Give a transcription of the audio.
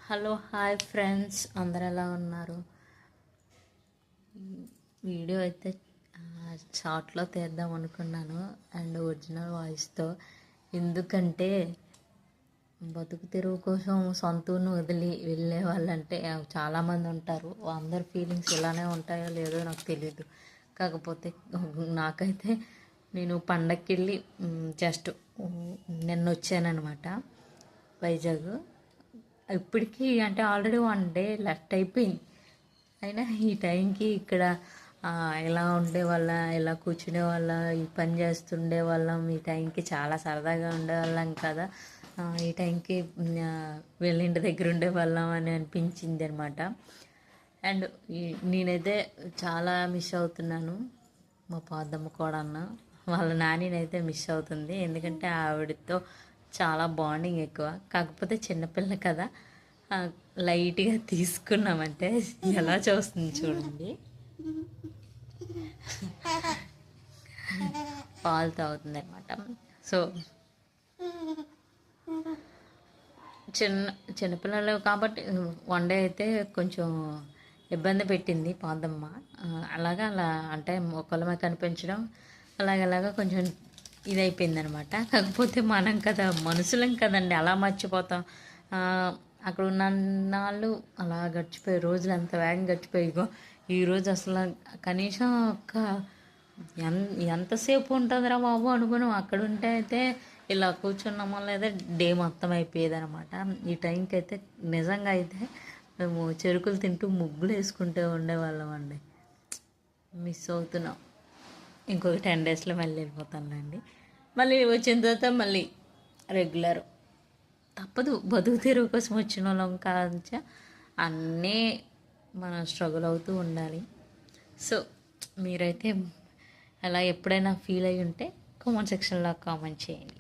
Hello hi friends, అందరు ఎలా ఉన్నారు? వీడియో అయితే షార్ట్లో తీద్దాం అనుకున్నాను అండ్ ఒరిజినల్ వాయిస్తో. ఎందుకంటే బతుకు తెరువు కోసం సొంత ఊరిని వదిలి వెళ్ళే వాళ్ళంటే చాలామంది ఉంటారు. అందరి ఫీలింగ్స్ ఇలానే ఉంటాయో లేదో నాకు తెలియదు. కాకపోతే నాకైతే నేను పండక్కి వెళ్ళి జస్ట్ నిన్న వచ్చానమాట వైజాగ్. ఇప్పటికీ అంటే ఆల్రెడీ 1 డే లెఫ్ట్ అయిపోయింది. అయినా ఈ టైంకి ఇక్కడ ఎలా ఉండేవాళ్ళ, ఎలా కూర్చునే వాళ్ళ, ఈ పని చేస్తుండే వాళ్ళం. ఈ టైంకి చాలా సరదాగా ఉండేవాళ్ళం కదా. ఈ టైంకి వీళ్ళ ఇంటి దగ్గర ఉండేవాళ్ళం అని అనిపించింది అనమాట. అండ్ నేనైతే చాలా మిస్ అవుతున్నాను మా పాదమ్మ కూడా అన్న వాళ్ళ నానినైతే మిస్ అవుతుంది. ఎందుకంటే ఆవిడతో చాలా బాండింగ్ ఎక్కువ. కాకపోతే చిన్నపిల్ల కదా, లైట్గా తీసుకున్నామంటే ఎలా చూస్తుంది చూడండి. పాలు తాగుతుంది అనమాట. సో చిన్నపిల్లలు కాబట్టి 1 డే అయితే కొంచెం ఇబ్బంది పెట్టింది పాదమ్మ. అలా అంటే ఒకళ్ళమే కనిపించడం అలాగలాగా కొంచెం ఇదైపోయింది అనమాట. కాకపోతే మనం కదా, మనుషులం కదండి, అలా మర్చిపోతాం. అక్కడ ఉన్న నాళ్ళు అలా గడిచిపోయి, రోజులు ఎంత వేగంగా గడిచిపోయిగో. ఈరోజు అసలు కనీసం ఎంతసేపు ఉంటుందిరా బాబు అనుకున్నాం. అక్కడ ఉంటే అయితే ఇలా కూర్చున్నామో లేదా డే మొత్తం అయిపోయేది అనమాట. ఈ టైంకి అయితే నిజంగా అయితే మేము చెరుకులు తింటూ ముగ్గులు వేసుకుంటూ ఉండేవాళ్ళం అండి. మిస్ అవుతున్నాం. ఇంకొక 10 డేస్లో మళ్ళీ వెళ్ళిపోతానులేండి. మళ్ళీ వచ్చిన తర్వాత మళ్ళీ రెగ్యులర్. తప్పదు, బతుకు తెరువు కోసం వచ్చిన వాళ్ళం కాంచా అన్నీ మనం స్ట్రగుల్ అవుతూ ఉండాలి. సో మీరైతే అలా ఎప్పుడైనా ఫీల్ అయ్యి ఉంటే కామెంట్ సెక్షన్లో కామెంట్ చేయండి.